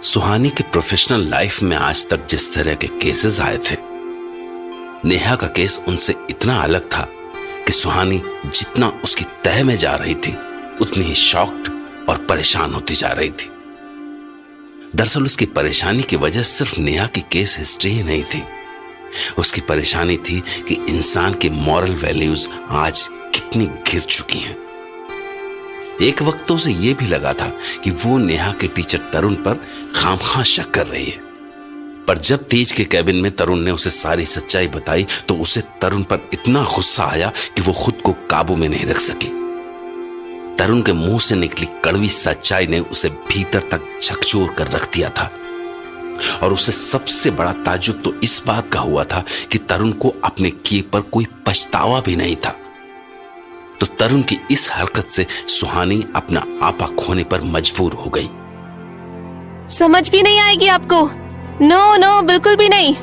सुहानी के professional life में आज तक जिस तरह के केसेस आए थे, नेहा का केस उनसे इतना अलग था कि सुहानी जितना उसकी तह में जा रही थी उतनी ही शॉक्ड और परेशान होती जा रही थी। दरअसल उसकी परेशानी की वजह सिर्फ नेहा की केस हिस्ट्री ही नहीं थी। उसकी परेशानी थी कि इंसान की मॉरल वैल्यूज आज कितनी गिर चुकी हैं। एक वक्त तो उसे यह भी लगा था कि वो नेहा के टीचर तरुण पर खामखा शक कर रही है, पर जब तेज के कैबिन में तरुण ने उसे सारी सच्चाई बताई तो उसे तरुण पर इतना गुस्सा आया कि वो खुद को काबू में नहीं रख सकी। तरुण के मुंह से निकली कड़वी सच्चाई ने उसे भीतर तक झकझोर कर रख दिया था, और उसे सबसे बड़ा ताज्जुब तो इस बात का हुआ था कि तरुण को अपने किए पर कोई पछतावा भी नहीं था। तो तरुण की इस हरकत से सुहानी अपना आपा खोने पर मजबूर हो गई। समझ भी नहीं आएगी आपको। नो, बिल्कुल भी नहीं।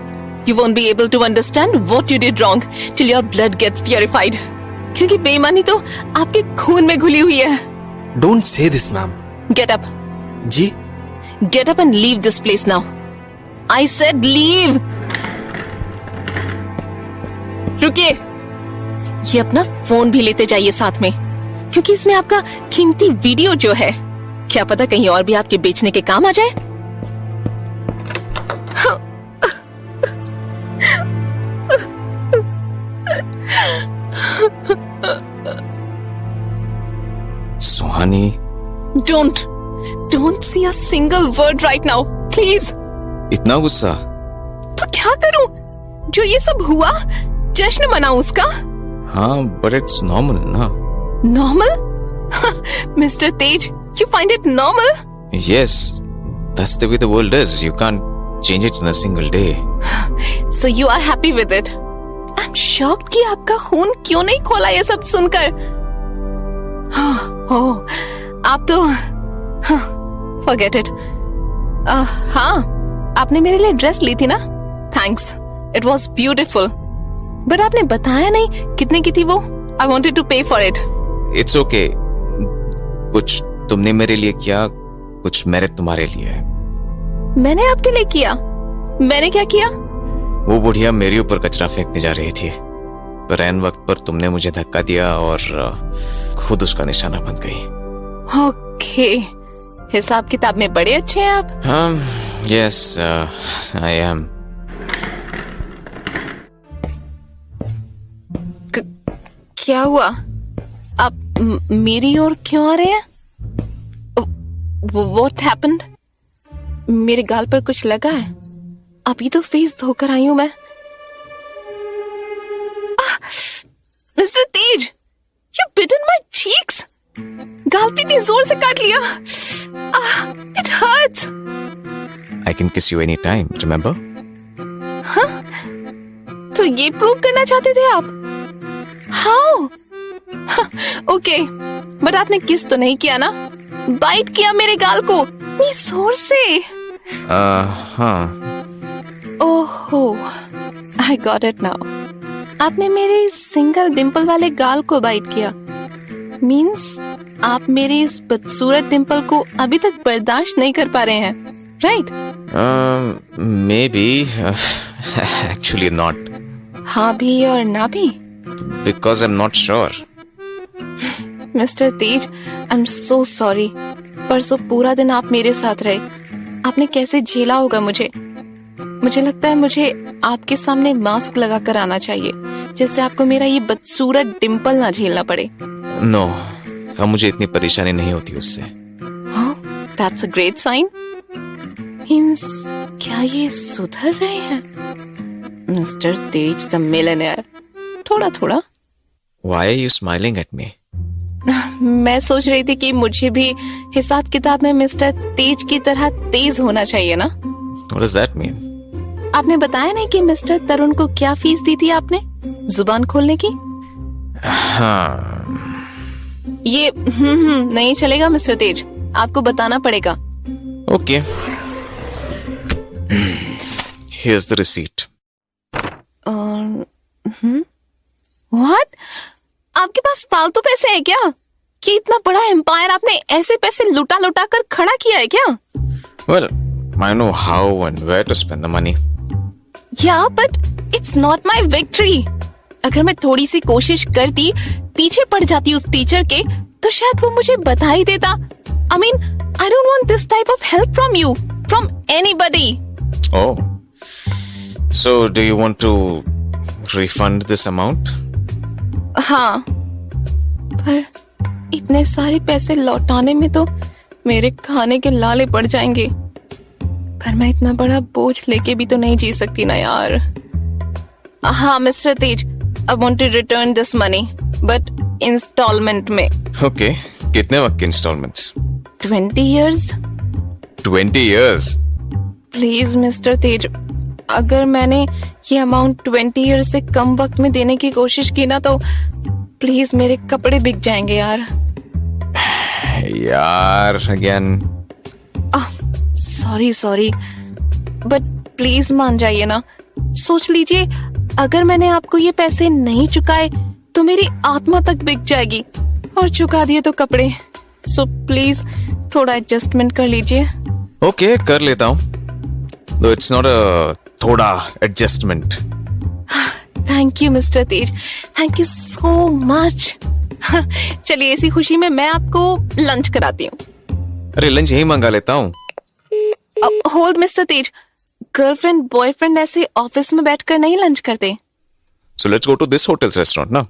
You won't be able to understand what you did wrong till your blood gets purified. क्योंकि बेईमानी तो आपके खून में घुली हुई है। Don't say this, ma'am. Get up. Ji? Get up and leave this place now. I said leave. रुकिए। ये अपना फोन भी लेते जाइए साथ में, क्योंकि इसमें आपका कीमती वीडियो जो है, क्या पता कहीं और भी आपके बेचने के काम आ जाए। सुहानी, Don't say a single word right now, please. इतना गुस्सा? तो क्या करूं? जो ये सब हुआ, जश्न मनाऊं उसका? हाँ, but it's normal ना? Normal? Mr. Tej, you find it normal? Yes, that's the way the world is. You can't change it in a single day. So you are happy with it? I'm shocked कि आपका खून क्यों नहीं खोला ये सब सुनकर। ओह, आप तो forget it. हाँ, आपने मेरे लिए ड्रेस ली थी ना? Thanks. It was beautiful. But आपने बताया नहीं कितने की थी वो? I wanted to pay for it. It's okay. कुछ तुमने मेरे लिए किया, कुछ मैंने तुम्हारे लिए। मैंने आपके लिए किया? मैंने क्या किया? वो बुढ़िया मेरे ऊपर कचरा फेंकने जा रही थी, पर ऐन वक्त पर तुमने मुझे धक्का दिया और खुद उसका निशाना बन गई। ओके, हिसाब किताब में बड़े अच्छे हैं आप। हाँ, yes, I am. क्या हुआ? आप मेरी ओर क्यों आ रहे हैं? What happened? मेरे गाल पर कुछ लगा है? अभी तो फेस धोकर आई हूं मैं। Mister Tej, you bitten my cheeks. गाल पे इतनी जोर से काट लिया। It hurts. I can kiss you anytime, remember? हाँ? तो ये प्रूव करना चाहते थे आप? How? ओके, बट आपने किस तो नहीं किया ना? बाइट किया मेरे गाल को इतनी जोर से। हाँ। ओहो, I got it now. आपने मेरे सिंगल डिंपल वाले गाल को बाइट किया। मीन्स आप मेरे इस बदसूरत डिंपल को अभी तक बर्दाश्त नहीं कर पा रहे हैं, राइट? Maybe, actually not. हाँ भी और ना भी? Because I'm not sure. Mister Tej, I am so sorry. परसों पूरा दिन आप मेरे साथ रहे, आपने कैसे झेला होगा मुझे लगता है मुझे आपके सामने मास्क लगा कर आना चाहिए, जिससे आपको मेरा ये बदसूरत डिंपल ना झेलना पड़े। No, अब मुझे इतनी परेशानी नहीं होती उससे। हाँ, that's a great sign. Means क्या ये सुधर रहे हैं? मिस्टर तेज द मिलियनेयर, थोड़ा थोड़ा। Why are you smiling at me? मैं सोच रही थी कि मुझे भी हिसाब किताब में मिस्टर तेज की तरह तेज होना चाहिए ना। What does that mean? आपने बताया नहीं कि मिस्टर तरुण को क्या फीस दी थी आपने जुबान खोलने की? हाँ। ये नहीं चलेगा मिस्टर तेज, आपको बताना पड़ेगा। Okay. Here's the receipt. What? आपके पास फालतू पैसे हैं क्या? कि इतना बड़ा एम्पायर आपने ऐसे पैसे लुटा लुटा कर खड़ा किया है क्या? Well, I know how and where to spend the money. Yeah, but it's not my victory. अगर मैं थोड़ी सी कोशिश करती, पीछे पड़ जाती उस टीचर के, तो शायद वो मुझे बता ही देता. I mean, I don't want this type of help from you, from anybody. Oh. So, do you want to refund this amount? हाँ, पर इतने सारे पैसे लौटाने में तो मेरे खाने के लाले पड़ जाएंगे. पर मैं इतना बड़ा बोझ लेके भी तो नहीं जी सकती ना यार. हाँ mister Tej, I want to return this money, but installment में. Okay. कितने वक्त के installments? 20 years? 20 years? Please mister तेज, अगर मैंने ये अमाउंट 20 ईयर्स से कम वक्त में देने की कोशिश की ना तो प्लीज मेरे कपड़े बिक जाएंगे यार. यार, again. सॉरी बट प्लीज मान जाइए ना. सोच लीजिए, अगर मैंने आपको ये पैसे नहीं चुकाए तो मेरी आत्मा तक बिक जाएगी, और चुका दिए तो कपड़े. सो प्लीज थोड़ा एडजस्टमेंट कर लीजिए. Okay, कर लेता हूँ. Though it's not a थोड़ा adjustment. Thank you mister Tej, thank you so much. चलिए, इसी खुशी में मैं आपको लंच कराती हूँ. अरे लंच यही मंगा लेता हूँ. होल्ड मिस्टर तेज, गर्लफ्रेंड बॉयफ्रेंड ऐसे ऑफिस में बैठकर नहीं लंच करते. So let's go to this hotel's restaurant, ना?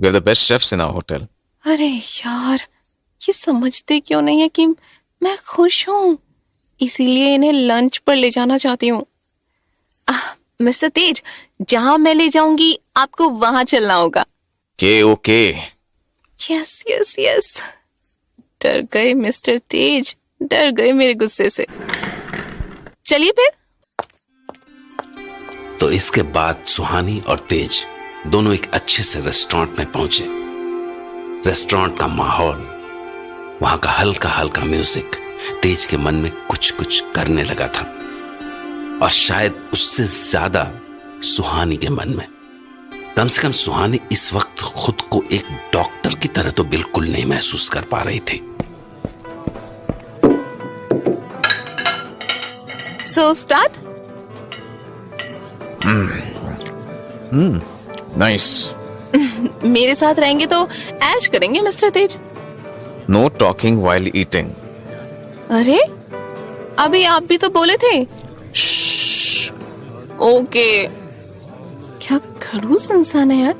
We have the best chefs in our hotel. अरे यार, ये समझते क्यों नहीं है कि मैं खुश हूँ, इसीलिए इन्हें लंच पर ले जाना चाहती हूँ. मिस्टर तेज, जहां मैं ले जाऊंगी आपको वहां चलना होगा. Okay. Yes yes yes. डर गए मिस्टर तेज, डर गए मेरे गुस्से से. चलिए फिर. तो इसके बाद सुहानी और तेज दोनों एक अच्छे से रेस्टोरेंट में पहुंचे. रेस्टोरेंट का माहौल, वहां का हल्का हल्का म्यूजिक तेज के मन में कुछ कुछ करने लगा था, और शायद उससे ज्यादा सुहानी के मन में. कम से कम सुहानी इस वक्त खुद को एक डॉक्टर की तरह तो बिल्कुल नहीं महसूस कर पा रही थी. So start. Nice. मेरे साथ रहेंगे तो ऐश करेंगे मिस्टर तेज. No talking while eating. अरे, अभी आप भी तो बोले थे. ओके. क्या खड़ूस इंसान है यार,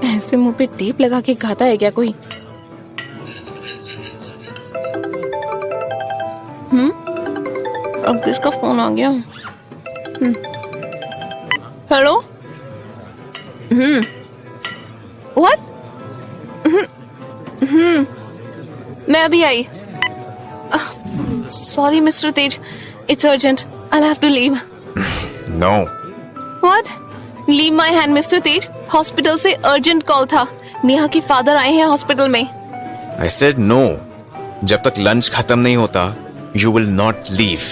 ऐसे मुंह पे टेप लगा के खाता है क्या कोई? अब किसका फोन आ गया? हेलो. व्हाट? मैं अभी आई. Sorry mister Tej, it's urgent. I'll have to leave. No. What? Leave my hand, mister Tej. Hospital से अर्जेंट कॉल था. नेहा के फादर आए हैं हॉस्पिटल में. I said no. जब तक लंच खत्म नहीं होता, you will not leave.